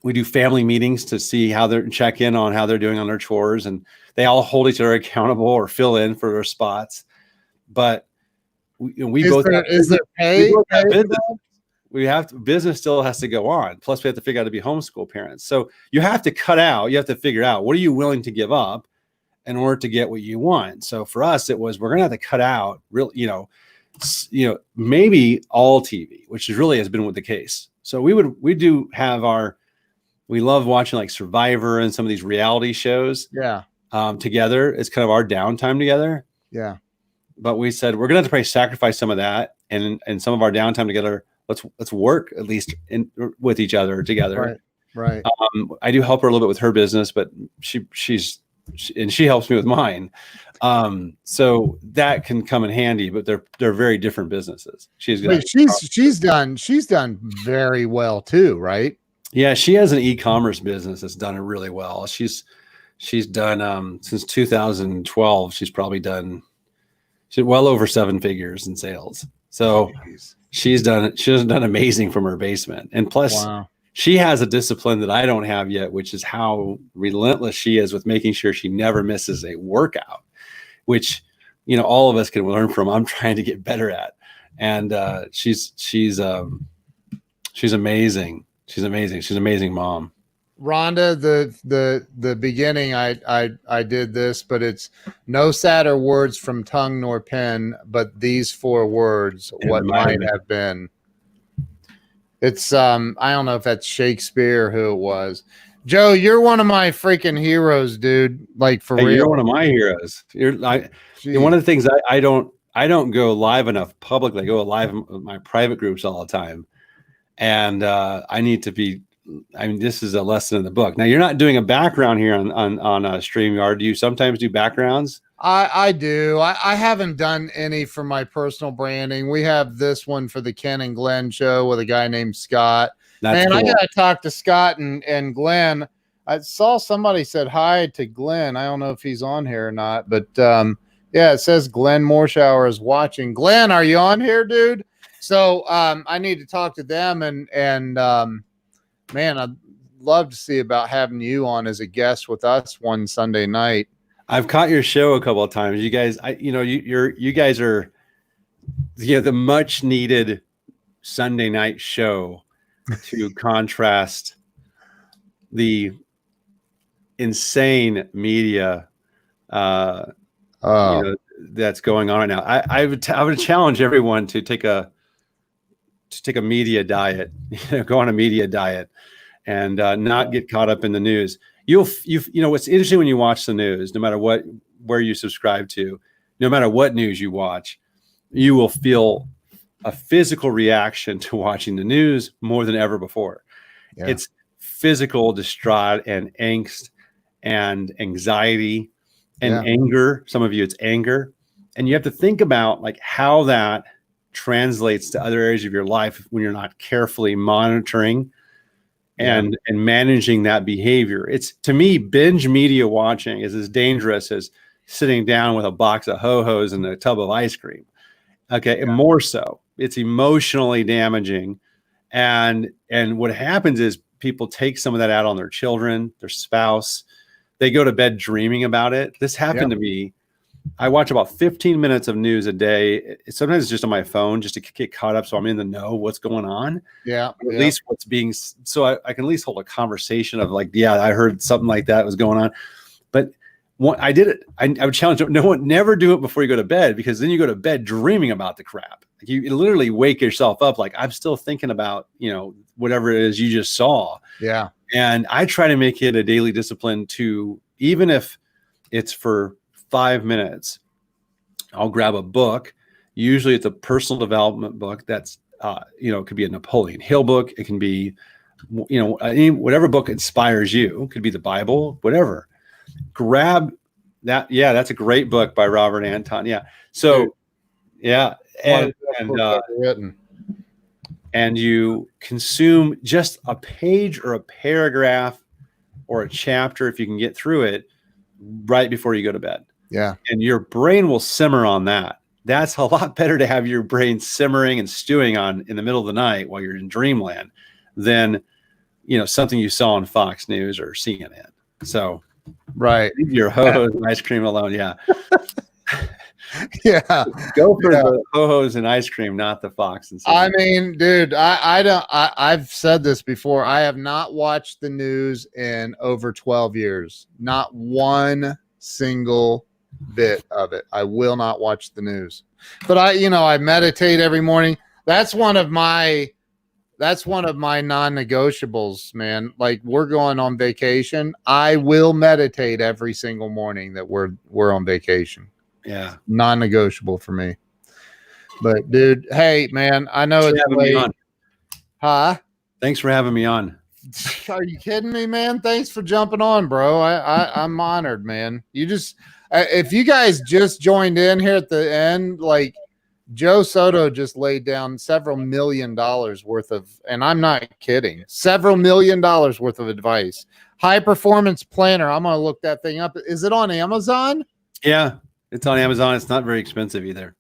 we do family meetings to see check in on how they're doing on their chores, and they all hold each other accountable or fill in for their spots. But is there pay? Business still has to go on. Plus, we have to figure out to be homeschool parents. So you have to figure out what are you willing to give up in order to get what you want. So for us, it was, we're going to have to cut out maybe all TV, which really has been the case. So we love watching like Survivor and some of these reality shows.
Yeah.
Together. It's kind of our downtime together.
Yeah.
But we said, we're going to have to probably sacrifice some of that and some of our downtime together. Let's work at least with each other together.
Right.
I do help her a little bit with her business, but she helps me with mine. So that can come in handy, but they're very different businesses. She's done very well too, right? Yeah, she has an e-commerce business that's done it really well. She's done since 2012. She's well over 7 figures in sales. So. She's done amazing from her basement. And plus she has a discipline that I don't have yet, which is how relentless she is with making sure she never misses a workout, which, you know, all of us can learn from. I'm trying to get better at. And she's amazing. She's amazing. She's an amazing mom.
Rhonda, the beginning, I did this, but it's no sadder words from tongue nor pen, but these 4 words, what might have been. It's I don't know if that's Shakespeare or who it was. Joe, you're one of my freaking heroes, dude. Like for real.
You're one of my heroes. One of the things I don't go live enough publicly. I go live in my private groups all the time, and I need to be. I mean, this is a lesson in the book. Now, you're not doing a background here on StreamYard. Do you sometimes do backgrounds?
I do. I haven't done any for my personal branding. We have this one for the Ken and Glenn show with a guy named Scott. Man, cool. I gotta talk to Scott and Glenn. I saw somebody said hi to Glenn. I don't know if he's on here or not, but yeah, it says Glenn Morshower is watching. Glenn, are you on here, dude? So I need to talk to them and man, I'd love to see about having you on as a guest with us one Sunday night.
I've caught your show a couple of times. You guys, you guys are, the much needed Sunday night show to contrast the insane media that's going on right now. I would challenge everyone to take a media diet, go on a media diet, and not get caught up in the news. You know what's interesting when you watch the news, no matter where you subscribe to, no matter what news you watch, you will feel a physical reaction to watching the news more than ever before. Yeah. It's physical distraught and angst and anxiety and anger. Some of you, it's anger, and you have to think about like how that translates to other areas of your life when you're not carefully monitoring and managing that behavior. It's, to me, binge media watching is as dangerous as sitting down with a box of Ho-Hos and a tub of ice cream. Okay. And more so, it's emotionally damaging. And what happens is people take some of that out on their children, their spouse. They go to bed dreaming about it. This happened to me. I watch about 15 minutes of news a day. Sometimes it's just on my phone just to get caught up, so I'm in the know what's going on. Yeah. At least what's being, so I can at least hold a conversation of like, yeah, I heard something like that was going on. But I did it. I would challenge no one, never do it before you go to bed, because then you go to bed dreaming about the crap. Like you literally wake yourself up like, I'm still thinking about, whatever it is you just saw. Yeah. And I try to make it a daily discipline to, even if it's for 5 minutes, I'll grab a book. Usually it's a personal development book that's, it could be a Napoleon Hill book. It can be, whatever book inspires you. It could be the Bible, whatever. Grab that. Yeah, that's a great book by Robert Anton. Yeah. So, yeah. And you consume just a page or a paragraph or a chapter, if you can get through it, right before you go to bed. Yeah. And your brain will simmer on that. That's a lot better to have your brain simmering and stewing on in the middle of the night while you're in dreamland than, something you saw on Fox News or CNN. So, right. Leave your Ho-Hos and ice cream alone. Yeah. Yeah. Go for the Ho-Hos and ice cream, not the Fox and CNN.
I mean, dude, I've said this before. I have not watched the news in over 12 years. Not one single bit of it. I will not watch the news. But I meditate every morning. That's one of my non-negotiables, man. Like, we're going on vacation. I will meditate every single morning that we're on vacation. Yeah. Non-negotiable for me. But dude, hey man, I know it's late. Huh?
Thanks for having me on.
Are you kidding me, man? Thanks for jumping on, bro. I'm honored, man. You just, if you guys just joined in here at the end, like Joe Soto just laid down several $1 million worth of, and I'm not kidding, several $1 million worth of advice. High performance planner. I'm going to look that thing up. Is it on Amazon?
Yeah, it's on Amazon. It's not very expensive either.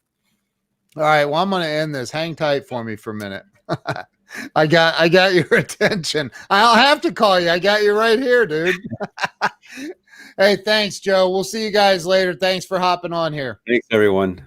All right. Well, I'm going to end this. Hang tight for me for a minute. I got your attention. I'll have to call you. I got you right here, dude. Hey, thanks, Joe. We'll see you guys later. Thanks for hopping on here.
Thanks, everyone.